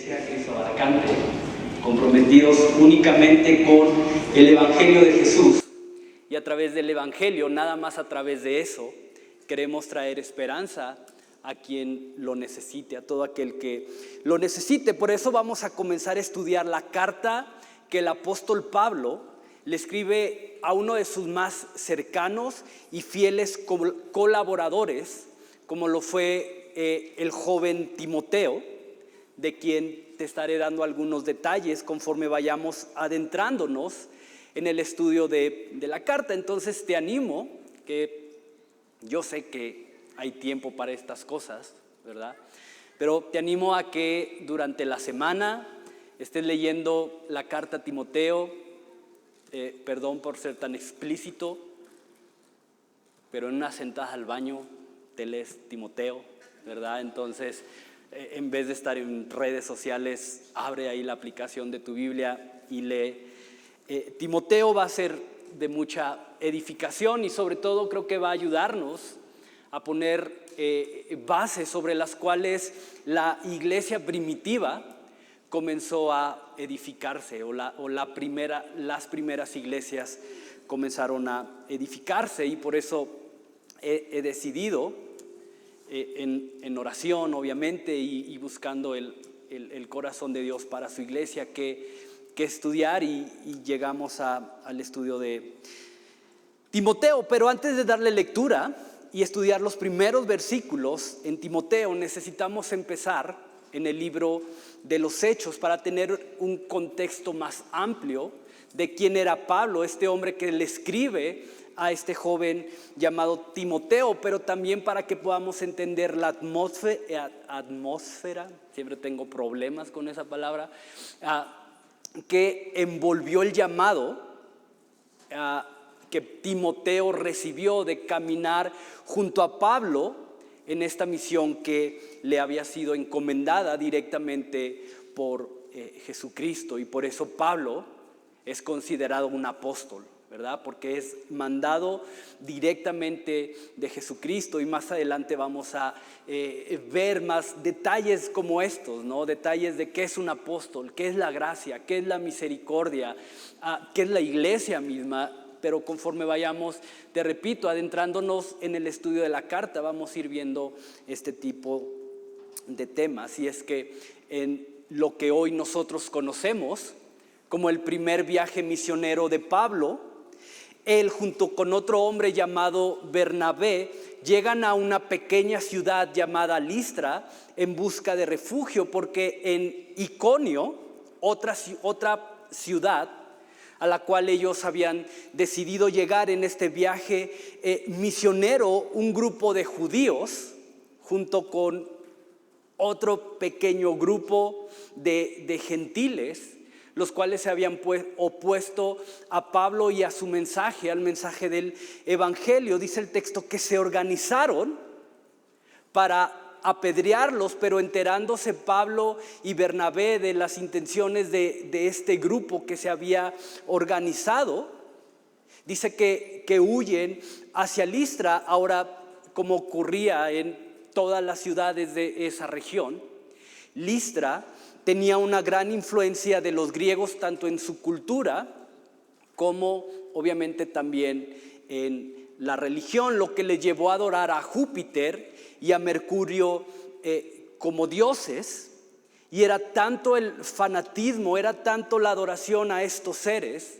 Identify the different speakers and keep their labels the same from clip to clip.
Speaker 1: Iglesia Cristo Abarcante, comprometidos únicamente con el Evangelio de Jesús. Y a través del Evangelio, nada más a través de eso, queremos traer esperanza a quien lo necesite, a todo aquel que lo necesite. Por eso vamos a comenzar a estudiar la carta que el apóstol Pablo le escribe a uno de sus más cercanos y fieles colaboradores, como lo fue el joven Timoteo, de quien te estaré dando algunos detalles conforme vayamos adentrándonos en el estudio de la carta. Entonces te animo, que yo sé que hay tiempo para estas cosas, ¿verdad? Pero te animo a que durante la semana estés leyendo la carta a Timoteo. Perdón por ser tan explícito, pero en una sentada al baño te lees Timoteo, ¿verdad? Entonces, en vez de estar en redes sociales, abre ahí la aplicación de tu Biblia y lee. Timoteo va a ser de mucha edificación y sobre todo creo que va a ayudarnos a poner bases sobre las cuales la iglesia primitiva comenzó a edificarse, las primeras iglesias comenzaron a edificarse, y por eso he decidido en oración obviamente y buscando el corazón de Dios para su iglesia que estudiar, y llegamos al estudio de Timoteo. Pero antes de darle lectura y estudiar los primeros versículos en Timoteo, necesitamos empezar en el libro de los Hechos para tener un contexto más amplio de quién era Pablo, este hombre que le escribe a este joven llamado Timoteo, pero también para que podamos entender la atmósfera, siempre tengo problemas con esa palabra, que envolvió el llamado que Timoteo recibió de caminar junto a Pablo en esta misión que le había sido encomendada directamente por Jesucristo. Y por eso Pablo es considerado un apóstol, ¿verdad? Porque es mandado directamente de Jesucristo, y más adelante vamos a ver más detalles como estos, ¿no? Detalles de qué es un apóstol, qué es la gracia, qué es la misericordia, qué es la iglesia misma. Pero conforme vayamos, te repito, adentrándonos en el estudio de la carta, vamos a ir viendo este tipo de temas. Y es que en lo que hoy nosotros conocemos como el primer viaje misionero de Pablo, él junto con otro hombre llamado Bernabé llegan a una pequeña ciudad llamada Listra en busca de refugio, porque en Iconio, otra ciudad a la cual ellos habían decidido llegar en este viaje misionero, un grupo de judíos junto con otro pequeño grupo de gentiles, los cuales se habían opuesto a Pablo y a su mensaje, al mensaje del evangelio. Dice el texto que se organizaron para apedrearlos, pero enterándose Pablo y Bernabé de las intenciones de este grupo que se había organizado, dice que huyen hacia Listra. Ahora, como ocurría en todas las ciudades de esa región, Listra tenía una gran influencia de los griegos, tanto en su cultura como obviamente también en la religión, lo que le llevó a adorar a Júpiter y a Mercurio como dioses. Y era tanto el fanatismo, era tanto la adoración a estos seres,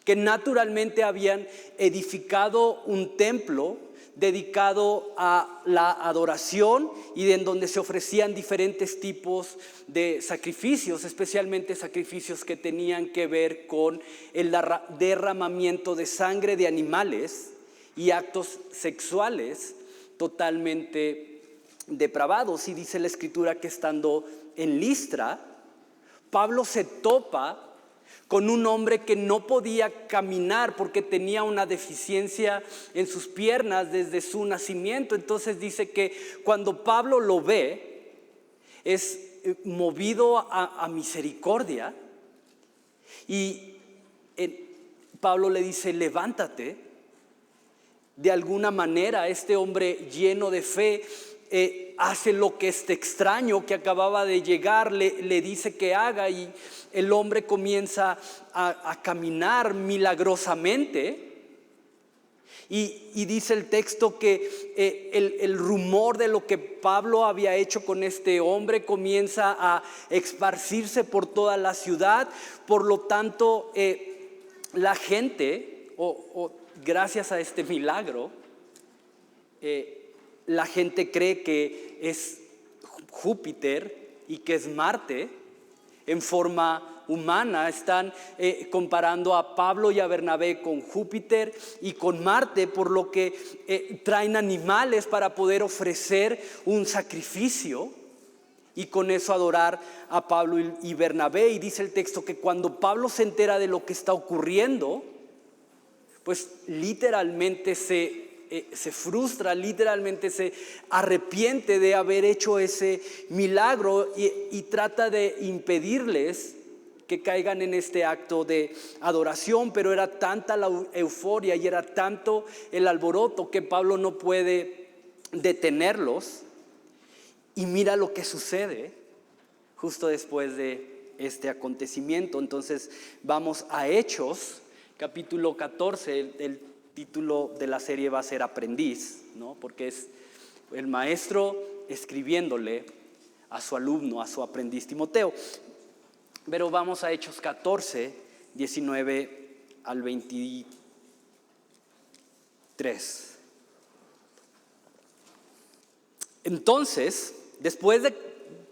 Speaker 1: que naturalmente habían edificado un templo dedicado a la adoración y en donde se ofrecían diferentes tipos de sacrificios, especialmente sacrificios que tenían que ver con el derramamiento de sangre de animales y actos sexuales totalmente depravados. Y dice la escritura que estando en Listra, Pablo se topa con un hombre que no podía caminar porque tenía una deficiencia en sus piernas desde su nacimiento. Entonces dice que cuando Pablo lo ve, es movido a misericordia, y Pablo le dice: levántate. De alguna manera este hombre lleno de fe hace lo que este extraño que acababa de llegar le dice que haga, y el hombre comienza a caminar milagrosamente. Y dice el texto que el rumor de lo que Pablo había hecho con este hombre comienza a esparcirse por toda la ciudad. Por lo tanto, la gente, gracias a este milagro, la gente cree que es Júpiter y que es Marte en forma humana. Están comparando a Pablo y a Bernabé con Júpiter y con Marte, por lo que traen animales para poder ofrecer un sacrificio y con eso adorar a Pablo y Bernabé. Y dice el texto que cuando Pablo se entera de lo que está ocurriendo, pues literalmente se frustra, literalmente se arrepiente de haber hecho ese milagro y trata de impedirles que caigan en este acto de adoración. Pero era tanta la euforia y era tanto el alboroto que Pablo no puede detenerlos. Y mira lo que sucede justo después de este acontecimiento. Entonces vamos a Hechos capítulo 14, el título de la serie va a ser Aprendiz, ¿no? Porque es el maestro escribiéndole a su alumno, a su aprendiz Timoteo. Pero vamos a Hechos 14, 19 al 23. Entonces, después de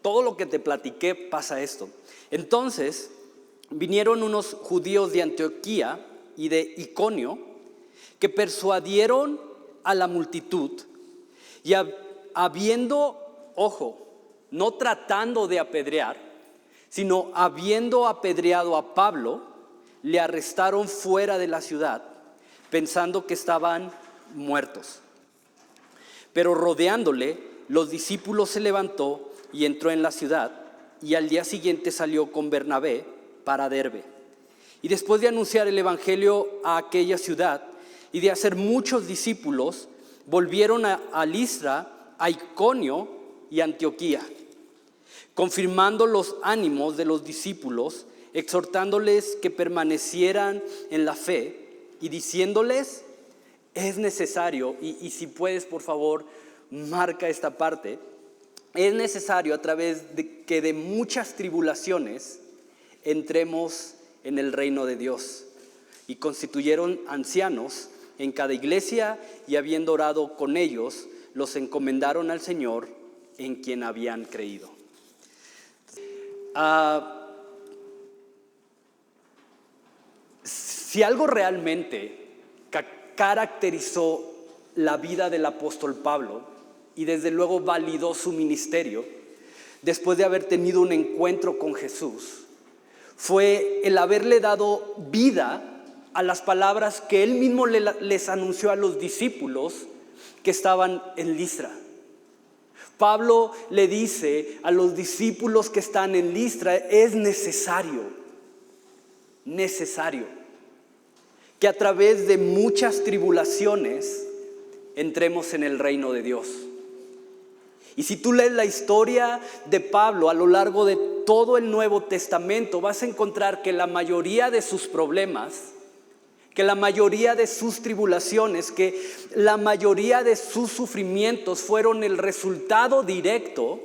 Speaker 1: todo lo que te platiqué, pasa esto. Entonces, vinieron unos judíos de Antioquía y de Iconio, que persuadieron a la multitud, y habiendo, ojo, no tratando de apedrear, sino habiendo apedreado a Pablo, le arrestaron fuera de la ciudad, pensando que estaban muertos. Pero rodeándole, los discípulos se levantó y entró en la ciudad, y al día siguiente salió con Bernabé para Derbe. Y después de anunciar el evangelio a aquella ciudad y de hacer muchos discípulos, volvieron a Listra, a Iconio y Antioquía, confirmando los ánimos de los discípulos, exhortándoles que permanecieran en la fe y diciéndoles: es necesario, y si puedes por favor marca esta parte, es necesario a través de que de muchas tribulaciones entremos en el reino de Dios. Y constituyeron ancianos en cada iglesia, y habiendo orado con ellos, los encomendaron al Señor en quien habían creído. Si algo realmente caracterizó la vida del apóstol Pablo, y desde luego validó su ministerio, después de haber tenido un encuentro con Jesús, fue el haberle dado vida a las palabras que él mismo les anunció a los discípulos que estaban en Listra. Pablo le dice a los discípulos que están en Listra: es necesario que a través de muchas tribulaciones entremos en el reino de Dios. Y si tú lees la historia de Pablo a lo largo de todo el Nuevo Testamento, vas a encontrar que la mayoría de sus problemas, que la mayoría de sus tribulaciones, que la mayoría de sus sufrimientos fueron el resultado directo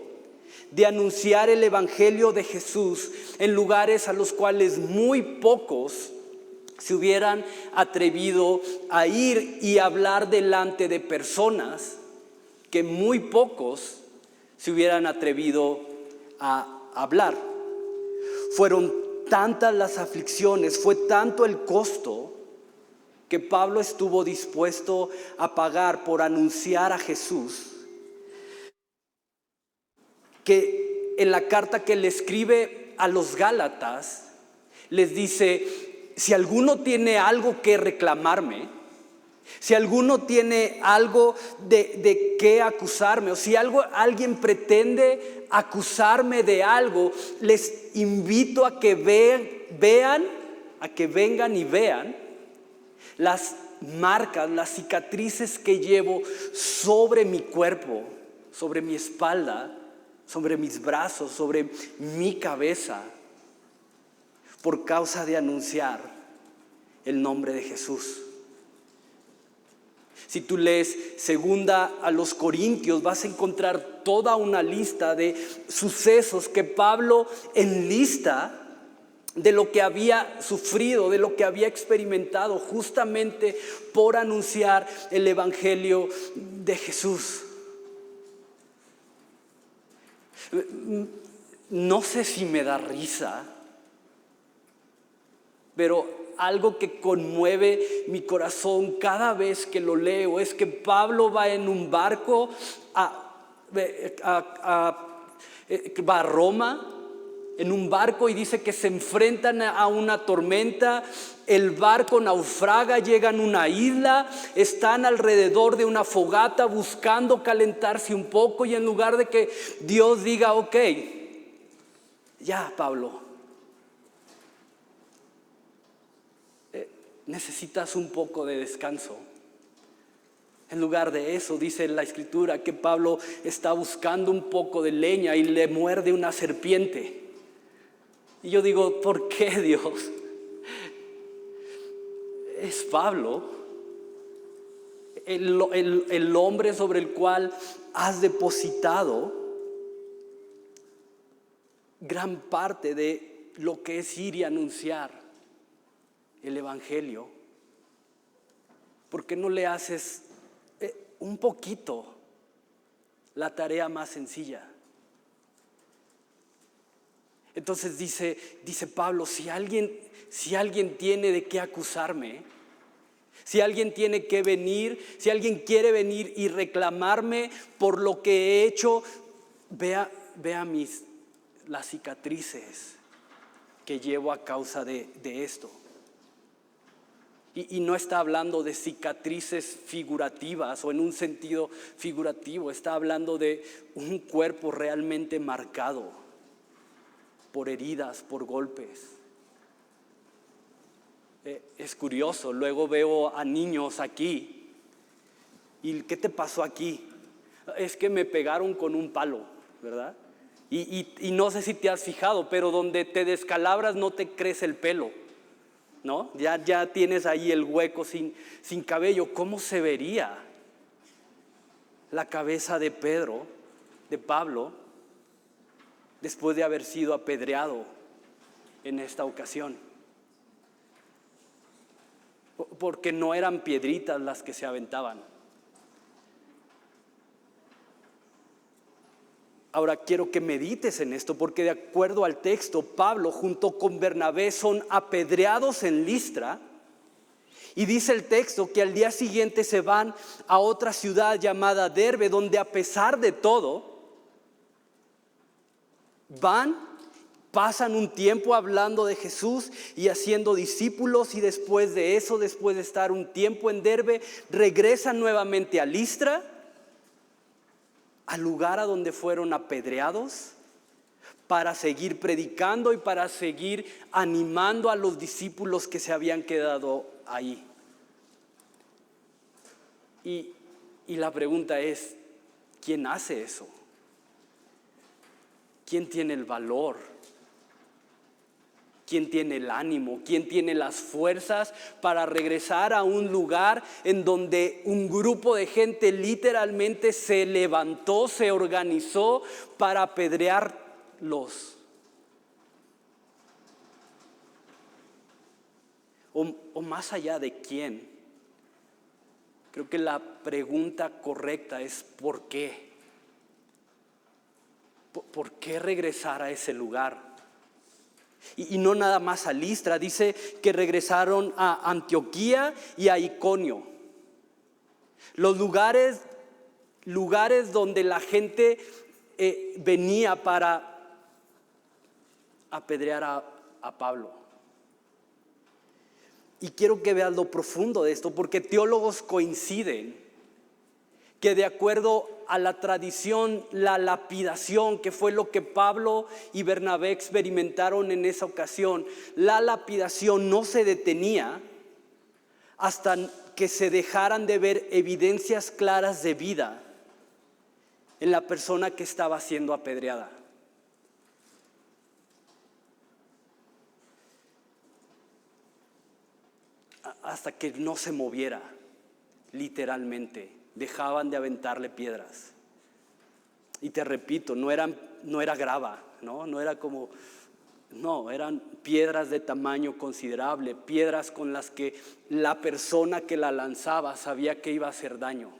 Speaker 1: de anunciar el evangelio de Jesús en lugares a los cuales muy pocos se hubieran atrevido a ir, y hablar delante de personas que muy pocos se hubieran atrevido a hablar. Fueron tantas las aflicciones, fue tanto el costo que Pablo estuvo dispuesto a pagar por anunciar a Jesús, que en la carta que le escribe a los Gálatas les dice: si alguno tiene algo que reclamarme, si alguno tiene algo de qué acusarme, o si alguien pretende acusarme de algo, les invito a que vengan y vean las marcas, las cicatrices que llevo sobre mi cuerpo, sobre mi espalda, sobre mis brazos, sobre mi cabeza, por causa de anunciar el nombre de Jesús. Si tú lees segunda a los Corintios, vas a encontrar toda una lista de sucesos que Pablo enlista de lo que había sufrido, de lo que había experimentado justamente por anunciar el evangelio de Jesús. No sé si me da risa, pero algo que conmueve mi corazón cada vez que lo leo es que Pablo va en un barco va a Roma en un barco y dice que se enfrentan a una tormenta, el barco naufraga, llegan a una isla, están alrededor de una fogata buscando calentarse un poco, y en lugar de que Dios diga, ok, ya Pablo, necesitas un poco de descanso. En lugar de eso, dice la Escritura que Pablo está buscando un poco de leña y le muerde una serpiente. Y yo digo, ¿por qué, Dios? Es Pablo, el hombre sobre el cual has depositado gran parte de lo que es ir y anunciar el evangelio. ¿Por qué no le haces un poquito la tarea más sencilla? Entonces dice Pablo, si alguien tiene de qué acusarme, si alguien tiene que venir, si alguien quiere venir y reclamarme por lo que he hecho, vea las cicatrices que llevo a causa de esto. Y no está hablando de cicatrices figurativas o en un sentido figurativo, está hablando de un cuerpo realmente marcado por heridas, por golpes. Es curioso, luego veo a niños aquí. ¿Y qué te pasó aquí? Es que me pegaron con un palo, ¿verdad? Y no sé si te has fijado, pero donde te descalabras no te crece el pelo, ¿no? Ya tienes ahí el hueco sin cabello. ¿Cómo se vería la cabeza de Pablo, después de haber sido apedreado en esta ocasión? Porque no eran piedritas las que se aventaban. Ahora quiero que medites en esto, porque de acuerdo al texto, Pablo junto con Bernabé son apedreados en Listra, y dice el texto que al día siguiente se van a otra ciudad llamada Derbe, donde a pesar de todo pasan un tiempo hablando de Jesús y haciendo discípulos, y después de eso, después de estar un tiempo en Derbe, regresan nuevamente a Listra, al lugar a donde fueron apedreados, para seguir predicando y para seguir animando a los discípulos que se habían quedado ahí. Y la pregunta es, ¿quién hace eso? ¿Quién tiene el valor? ¿Quién tiene el ánimo? ¿Quién tiene las fuerzas para regresar a un lugar en donde un grupo de gente literalmente se levantó, se organizó para apedrearlos? O más allá de quién, creo que la pregunta correcta es ¿por qué? ¿Por qué regresar a ese lugar? Y no nada más a Listra, dice que regresaron a Antioquía y a Iconio. Los lugares donde la gente venía para apedrear a Pablo. Y quiero que veas lo profundo de esto, porque teólogos coinciden que de acuerdo a la tradición, la lapidación, que fue lo que Pablo y Bernabé experimentaron en esa ocasión, la lapidación no se detenía hasta que se dejaran de ver evidencias claras de vida en la persona que estaba siendo apedreada. Hasta que no se moviera, literalmente, dejaban de aventarle piedras. Y te repito, no era grava, no era como, no, eran piedras de tamaño considerable, piedras con las que la persona que la lanzaba sabía que iba a hacer daño.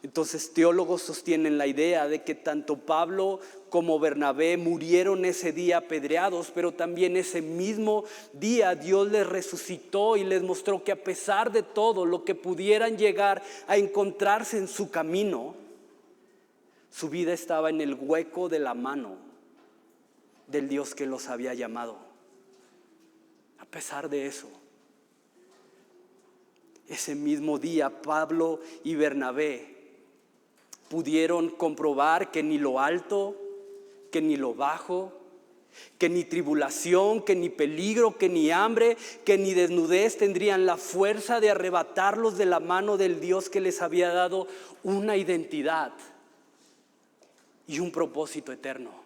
Speaker 1: Entonces teólogos sostienen la idea de que tanto Pablo como Bernabé murieron ese día apedreados, pero también ese mismo día Dios les resucitó y les mostró que a pesar de todo lo que pudieran llegar a encontrarse en su camino, su vida estaba en el hueco de la mano del Dios que los había llamado. A pesar de eso, ese mismo día Pablo y Bernabé pudieron comprobar que ni lo alto, que ni lo bajo, que ni tribulación, que ni peligro, que ni hambre, que ni desnudez tendrían la fuerza de arrebatarlos de la mano del Dios que les había dado una identidad y un propósito eterno.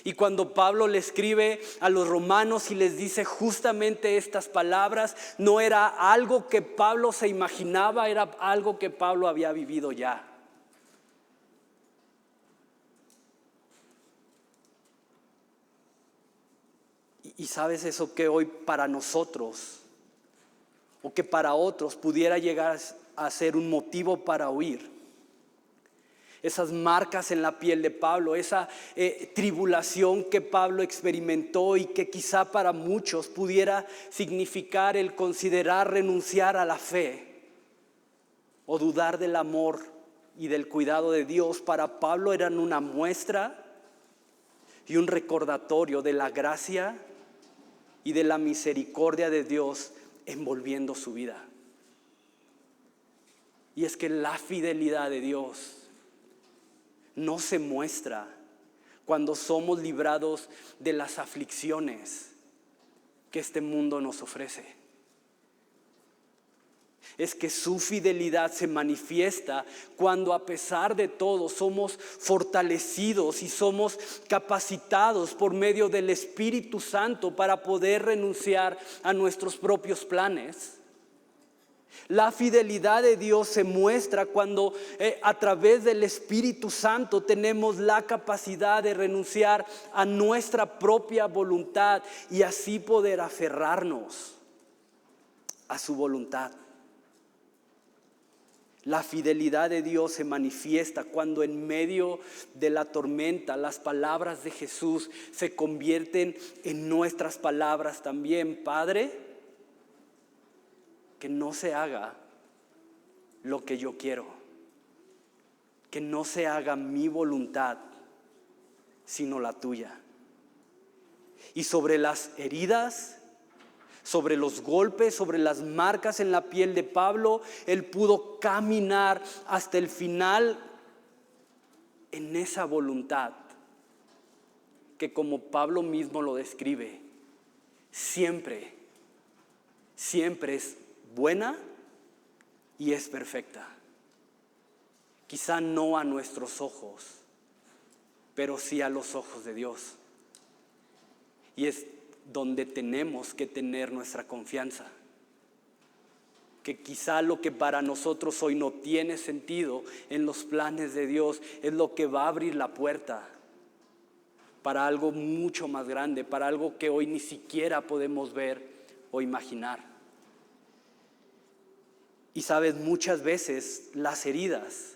Speaker 1: Y cuando Pablo le escribe a los romanos y les dice justamente estas palabras, no era algo que Pablo se imaginaba, era algo que Pablo había vivido ya. Y sabes eso que hoy para nosotros o que para otros pudiera llegar a ser un motivo para huir. Esas marcas en la piel de Pablo, esa tribulación que Pablo experimentó y que quizá para muchos pudiera significar el considerar renunciar a la fe o dudar del amor y del cuidado de Dios, para Pablo eran una muestra y un recordatorio de la gracia y de la misericordia de Dios envolviendo su vida. Y es que la fidelidad de Dios no se muestra cuando somos librados de las aflicciones que este mundo nos ofrece. Es que su fidelidad se manifiesta cuando a pesar de todo somos fortalecidos y somos capacitados por medio del Espíritu Santo para poder renunciar a nuestros propios planes. La fidelidad de Dios se muestra cuando a través del Espíritu Santo tenemos la capacidad de renunciar a nuestra propia voluntad y así poder aferrarnos a su voluntad. La fidelidad de Dios se manifiesta cuando en medio de la tormenta las palabras de Jesús se convierten en nuestras palabras también. Padre, que no se haga lo que yo quiero, que no se haga mi voluntad, sino la tuya. Y sobre las heridas, sobre los golpes, sobre las marcas en la piel de Pablo, él pudo caminar hasta el final en esa voluntad que, como Pablo mismo lo describe, siempre es buena y es perfecta. Quizá no a nuestros ojos, pero sí a los ojos de Dios. Y es donde tenemos que tener nuestra confianza. Que quizá lo que para nosotros hoy no tiene sentido en los planes de Dios es lo que va a abrir la puerta para algo mucho más grande, para algo que hoy ni siquiera podemos ver o imaginar. Y sabes, muchas veces las heridas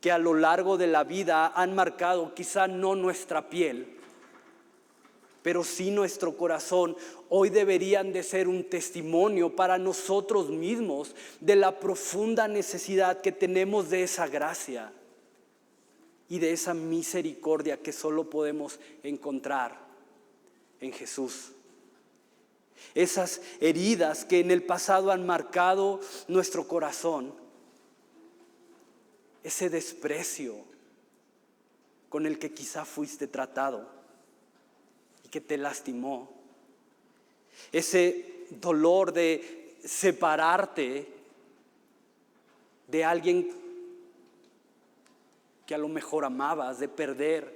Speaker 1: que a lo largo de la vida han marcado quizá no nuestra piel, pero sí nuestro corazón, hoy deberían de ser un testimonio para nosotros mismos de la profunda necesidad que tenemos de esa gracia y de esa misericordia que solo podemos encontrar en Jesús. Esas heridas que en el pasado han marcado nuestro corazón, ese desprecio con el que quizá fuiste tratado y que te lastimó, ese dolor de separarte de alguien que a lo mejor amabas, de perder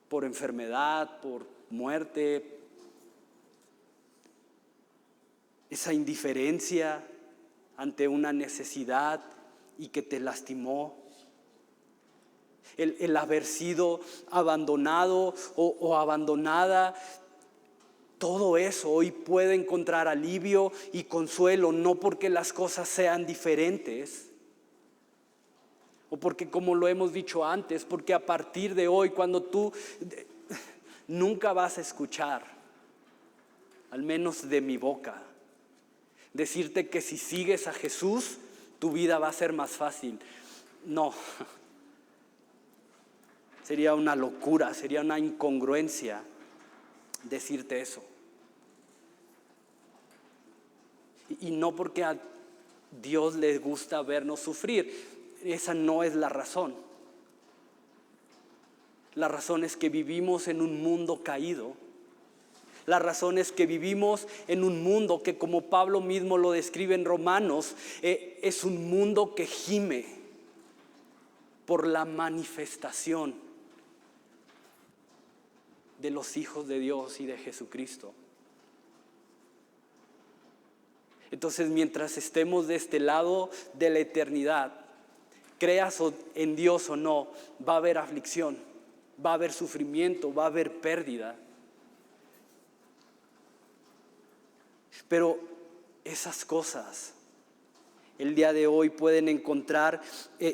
Speaker 1: por enfermedad, por muerte, esa indiferencia ante una necesidad y que te lastimó, el haber sido abandonado o abandonada. Todo eso hoy puede encontrar alivio y consuelo, no porque las cosas sean diferentes, o porque, como lo hemos dicho antes, porque a partir de hoy, cuando tú nunca vas a escuchar, al menos de mi boca, decirte que si sigues a Jesús, tu vida va a ser más fácil. No, sería una locura, sería una incongruencia decirte eso. Y no porque a Dios le gusta vernos sufrir, esa no es la razón. La razón es que vivimos en un mundo caído. La razón es que vivimos en un mundo que, como Pablo mismo lo describe en Romanos, es un mundo que gime por la manifestación de los hijos de Dios y de Jesucristo. Entonces, mientras estemos de este lado de la eternidad, creas en Dios o no, va a haber aflicción, va a haber sufrimiento, va a haber pérdida. Pero esas cosas el día de hoy pueden encontrar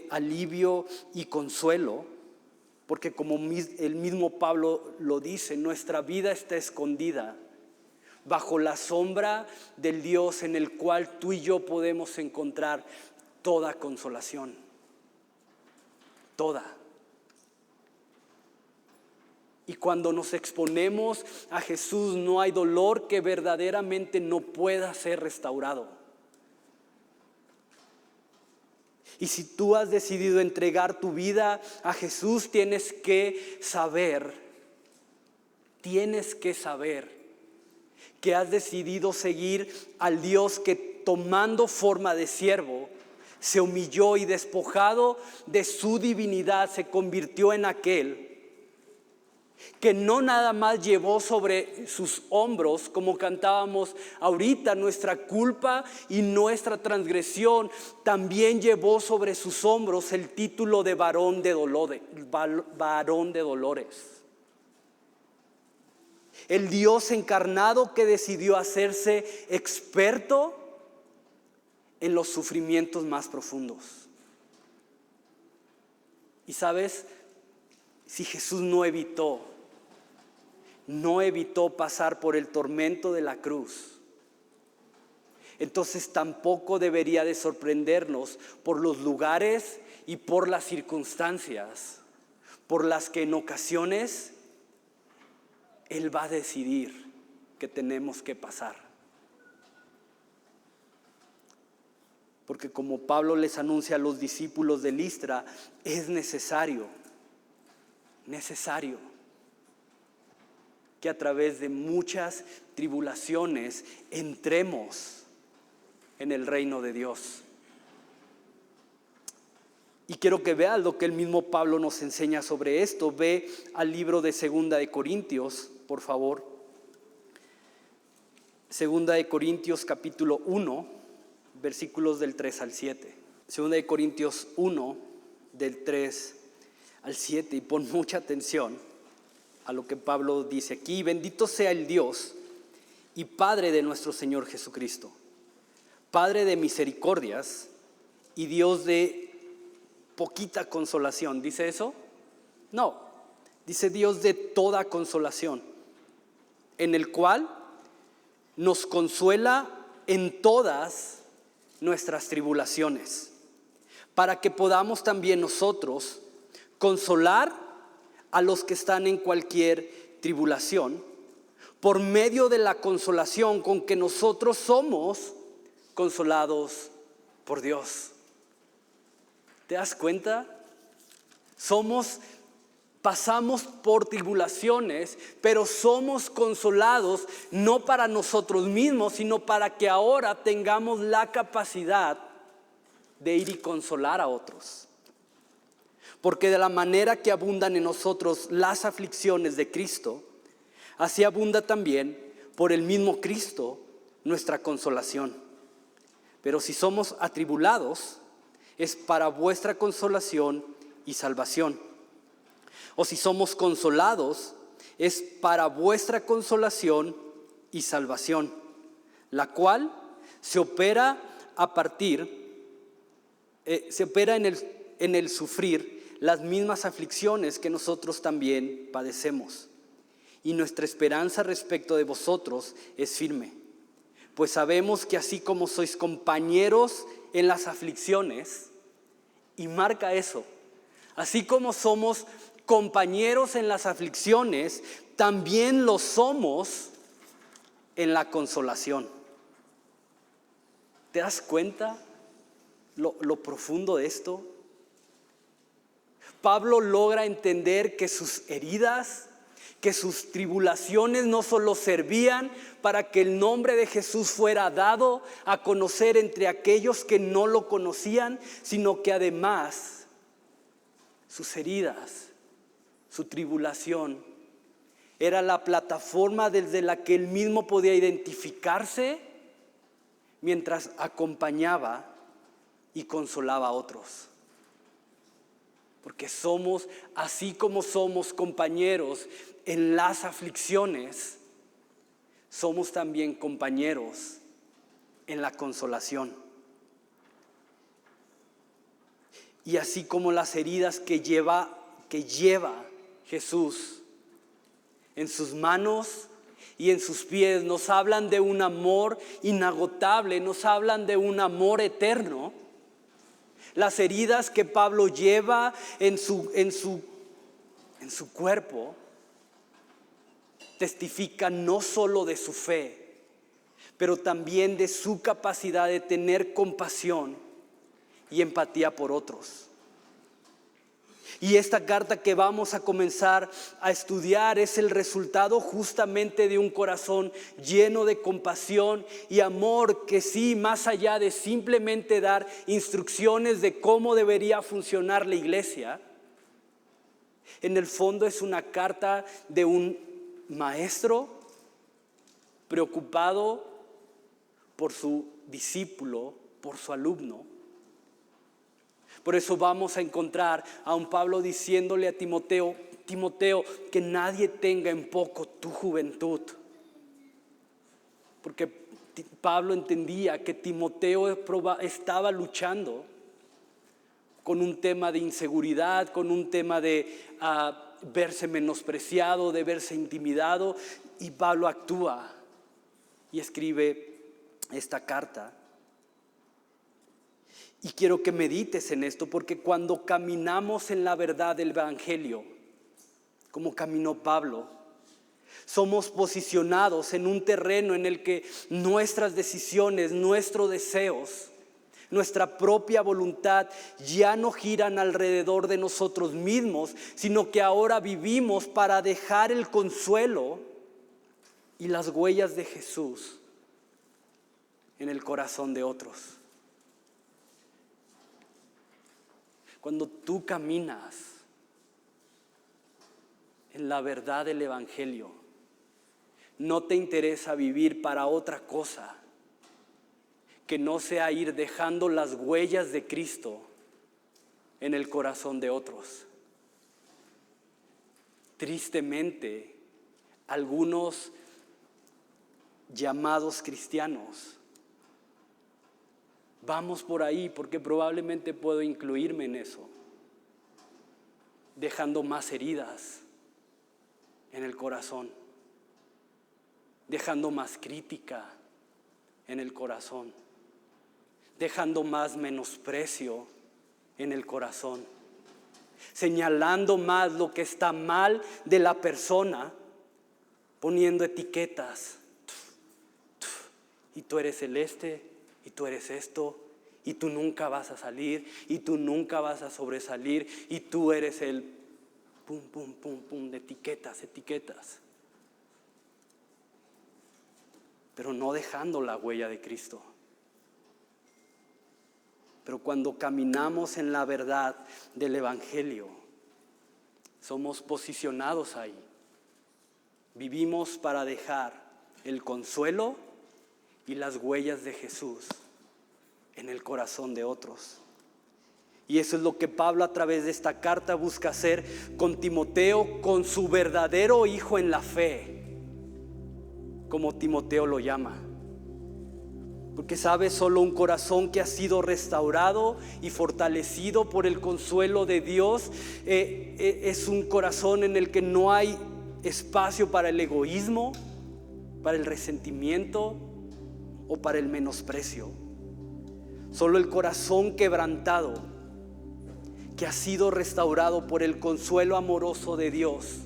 Speaker 1: alivio y consuelo, porque como el mismo Pablo lo dice, nuestra vida está escondida bajo la sombra del Dios en el cual tú y yo podemos encontrar toda consolación, toda. Y cuando nos exponemos a Jesús, no hay dolor que verdaderamente no pueda ser restaurado. Y si tú has decidido entregar tu vida a Jesús, tienes que saber que has decidido seguir al Dios que, tomando forma de siervo, se humilló y, despojado de su divinidad, se convirtió en aquel que no nada más llevó sobre sus hombros, como cantábamos ahorita, nuestra culpa y nuestra transgresión, también llevó sobre sus hombros el título de varón de dolores. El Dios encarnado que decidió hacerse experto en los sufrimientos más profundos. Y sabes, si Jesús no evitó pasar por el tormento de la cruz, entonces tampoco debería de sorprendernos por los lugares y por las circunstancias por las que en ocasiones Él va a decidir que tenemos que pasar. Porque como Pablo les anuncia a los discípulos de Listra, es necesario que a través de muchas tribulaciones entremos en el reino de Dios. Y quiero que veas lo que el mismo Pablo nos enseña sobre esto. Ve al libro de Segunda de Corintios, por favor. Segunda de Corintios capítulo 1, versículos del 3 al 7. Segunda de Corintios 1, del 3 al 7. Y pon mucha atención a lo que Pablo dice aquí. Bendito sea el Dios y Padre de nuestro Señor Jesucristo, Padre de misericordias y Dios de poquita consolación. ¿Dice eso? No, dice Dios de toda consolación, en el cual nos consuela en todas nuestras tribulaciones, para que podamos también nosotros consolar a los que están en cualquier tribulación, por medio de la consolación con que nosotros somos consolados por Dios. ¿Te das cuenta? Somos Pasamos por tribulaciones, pero somos consolados no para nosotros mismos, sino para que ahora tengamos la capacidad de ir y consolar a otros. Porque de la manera que abundan en nosotros las aflicciones de Cristo, así abunda también por el mismo Cristo nuestra consolación. Pero si somos atribulados, es para vuestra consolación y salvación. O si somos consolados, es para vuestra consolación y salvación, la cual se opera en el sufrir las mismas aflicciones que nosotros también padecemos. Y nuestra esperanza respecto de vosotros es firme, pues sabemos que así como sois compañeros en las aflicciones, y marca eso, así como somos compañeros en las aflicciones, también lo somos en la consolación. ¿Te das cuenta lo profundo de esto? Pablo logra entender que sus heridas, que sus tribulaciones no solo servían para que el nombre de Jesús fuera dado a conocer entre aquellos que no lo conocían, sino que además sus heridas, su tribulación, era la plataforma desde la que él mismo podía identificarse mientras acompañaba y consolaba a otros. Porque somos, así como somos compañeros en las aflicciones, somos también compañeros en la consolación. Y así como las heridas que lleva Jesús en sus manos y en sus pies nos hablan de un amor inagotable, nos hablan de un amor eterno. Las heridas que Pablo lleva en su cuerpo testifican no solo de su fe, pero también de su capacidad de tener compasión y empatía por otros. Y esta carta que vamos a comenzar a estudiar es el resultado justamente de un corazón lleno de compasión y amor, que sí, más allá de simplemente dar instrucciones de cómo debería funcionar la iglesia, en el fondo es una carta de un maestro preocupado por su discípulo, por su alumno. Por eso vamos a encontrar a un Pablo diciéndole a Timoteo, que nadie tenga en poco tu juventud. Porque Pablo entendía que Timoteo estaba luchando con un tema de inseguridad, con un tema de verse menospreciado, de verse intimidado. Y Pablo actúa y escribe esta carta. Y quiero que medites en esto, porque cuando caminamos en la verdad del Evangelio, como caminó Pablo, somos posicionados en un terreno en el que nuestras decisiones, nuestros deseos, nuestra propia voluntad ya no giran alrededor de nosotros mismos, sino que ahora vivimos para dejar el consuelo y las huellas de Jesús en el corazón de otros. Cuando tú caminas en la verdad del Evangelio, no te interesa vivir para otra cosa que no sea ir dejando las huellas de Cristo en el corazón de otros. Tristemente, algunos llamados cristianos vamos por ahí, porque probablemente puedo incluirme en eso, dejando más heridas en el corazón, dejando más crítica en el corazón, dejando más menosprecio en el corazón, señalando más lo que está mal de la persona, poniendo etiquetas. Y tú eres celeste, y tú eres esto, y tú nunca vas a salir, y tú nunca vas a sobresalir, y tú eres el... Pum, pum, pum, pum, de etiquetas. Pero no dejando la huella de Cristo. Pero cuando caminamos en la verdad del Evangelio, somos posicionados ahí. Vivimos para dejar el consuelo y las huellas de Jesús en el corazón de otros. Y eso es lo que Pablo a través de esta carta busca hacer con Timoteo, con su verdadero hijo en la fe, como Timoteo lo llama. Porque sabe, solo un corazón que ha sido restaurado y fortalecido por el consuelo de Dios es un corazón en el que no hay espacio para el egoísmo, para el resentimiento o para el menosprecio. Solo el corazón quebrantado, que ha sido restaurado por el consuelo amoroso de Dios,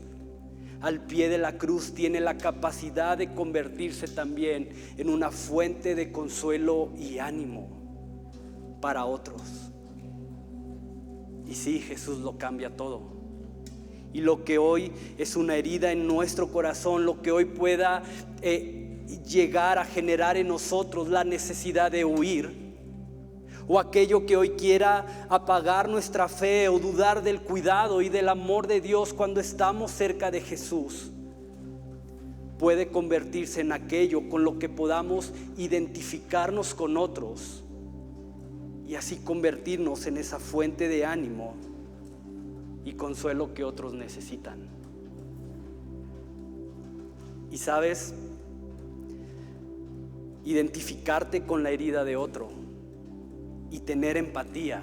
Speaker 1: al pie de la cruz tiene la capacidad de convertirse también en una fuente de consuelo y ánimo para otros. Y sí, Jesús lo cambia todo. Y lo que hoy es una herida en nuestro corazón, lo que hoy pueda llegar a generar en nosotros la necesidad de huir, o aquello que hoy quiera apagar nuestra fe o dudar del cuidado y del amor de Dios cuando estamos cerca de Jesús, puede convertirse en aquello con lo que podamos identificarnos con otros y así convertirnos en esa fuente de ánimo y consuelo que otros necesitan. Y sabes, identificarte con la herida de otro y tener empatía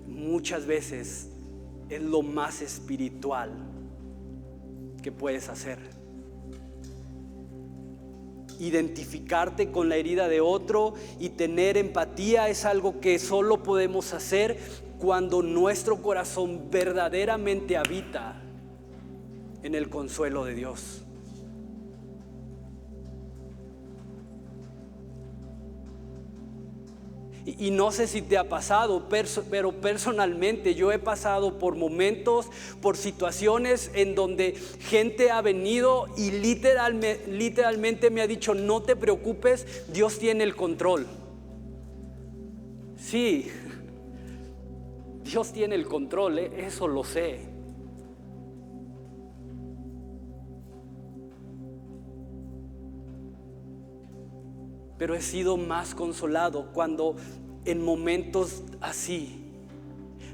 Speaker 1: muchas veces es lo más espiritual que puedes hacer. Identificarte con la herida de otro y tener empatía es algo que solo podemos hacer cuando nuestro corazón verdaderamente habita en el consuelo de Dios. Y no sé si te ha pasado, pero personalmente yo he pasado por momentos, por situaciones en donde gente ha venido y literalmente me ha dicho: no te preocupes, Dios tiene el control. Sí, Dios tiene el control, eso lo sé. Pero he sido más consolado cuando en momentos así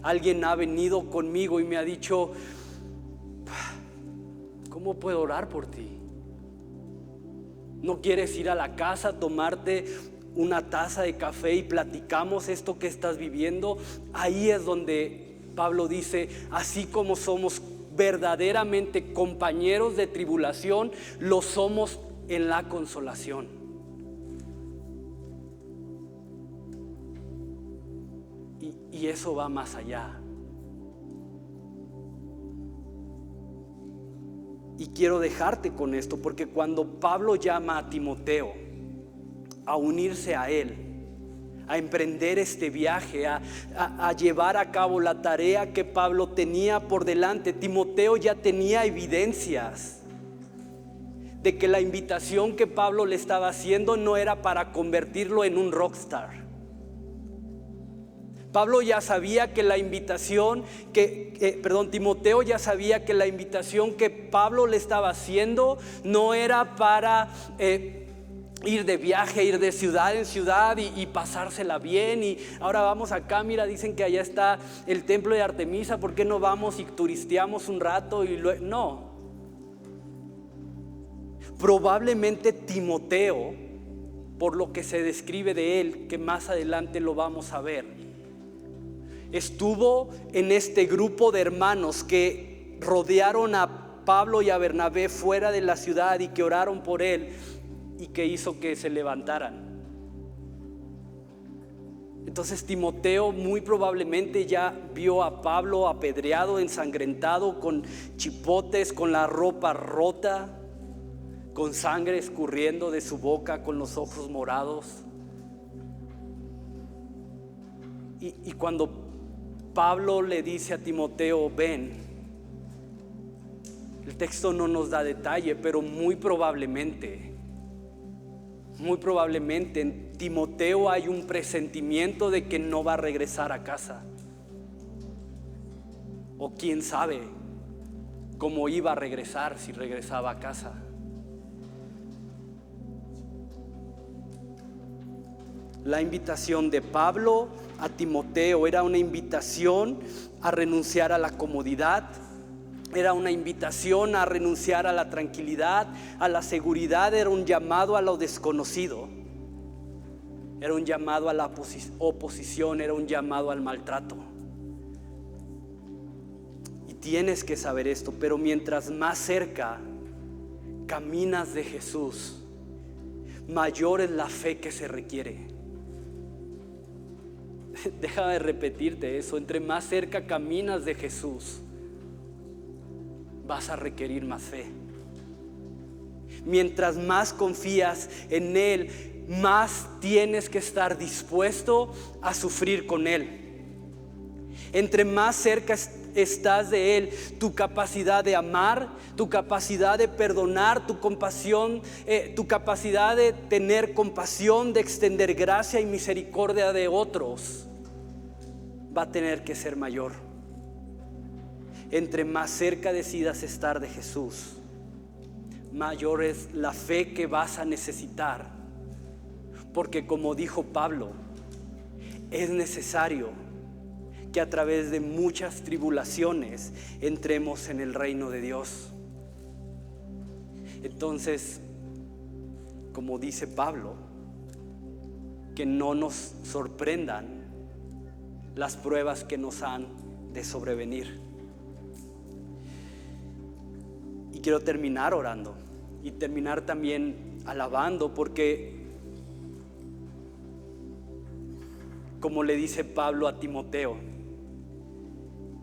Speaker 1: alguien ha venido conmigo y me ha dicho: ¿cómo puedo orar por ti? ¿No quieres ir a la casa, tomarte una taza de café y platicamos esto que estás viviendo? Ahí es donde Pablo dice: así como somos verdaderamente compañeros de tribulación, lo somos en la consolación. Y eso va más allá. Y quiero dejarte con esto, porque cuando Pablo llama a Timoteo a unirse a él, a emprender este viaje, a llevar a cabo la tarea que Pablo tenía por delante, Timoteo ya tenía evidencias de que la invitación que Pablo le estaba haciendo no era para convertirlo en un rockstar. Pablo ya sabía que la invitación Timoteo ya sabía que la invitación que Pablo le estaba haciendo no era para ir de viaje, ir de ciudad en ciudad y pasársela bien. Y ahora vamos acá, mira, dicen que allá está el templo de Artemisa, ¿por qué no vamos y turisteamos un rato? No. Probablemente Timoteo, por lo que se describe de él, que más adelante lo vamos a ver, estuvo en este grupo de hermanos que rodearon a Pablo y a Bernabé fuera de la ciudad y que oraron por él y que hizo que se levantaran. Entonces Timoteo muy probablemente ya vio a Pablo apedreado, ensangrentado, con chipotes, con la ropa rota, con sangre escurriendo de su boca, con los ojos morados. Y cuando Pablo le dice a Timoteo, ven. El texto no nos da detalle, pero muy probablemente en Timoteo hay un presentimiento de que no va a regresar a casa. O quién sabe cómo iba a regresar si regresaba a casa. La invitación de Pablo a Timoteo era una invitación a renunciar a la comodidad, era una invitación a renunciar a la tranquilidad, a la seguridad, era un llamado a lo desconocido, era un llamado a la oposición, era un llamado al maltrato. Y tienes que saber esto, pero mientras más cerca caminas de Jesús, mayor es la fe que se requiere. Déjame repetirte eso, entre más cerca caminas de Jesús, vas a requerir más fe. Mientras más confías en Él, más tienes que estar dispuesto a sufrir con Él. Entre más cerca estás de Él, tu capacidad de amar, tu capacidad de perdonar, tu compasión, tu capacidad de tener compasión, de extender gracia y misericordia de otros, va a tener que ser mayor. Entre más cerca decidas estar de Jesús, mayor es la fe que vas a necesitar, porque como dijo Pablo, es necesario que a través de muchas tribulaciones entremos en el reino de Dios. Entonces, como dice Pablo, que no nos sorprendan las pruebas que nos han de sobrevenir. Y quiero terminar orando y terminar también alabando, porque como le dice Pablo a Timoteo,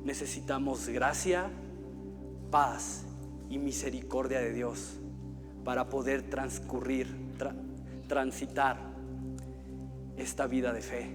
Speaker 1: necesitamos gracia, paz y misericordia de Dios para poder transitar esta vida de fe.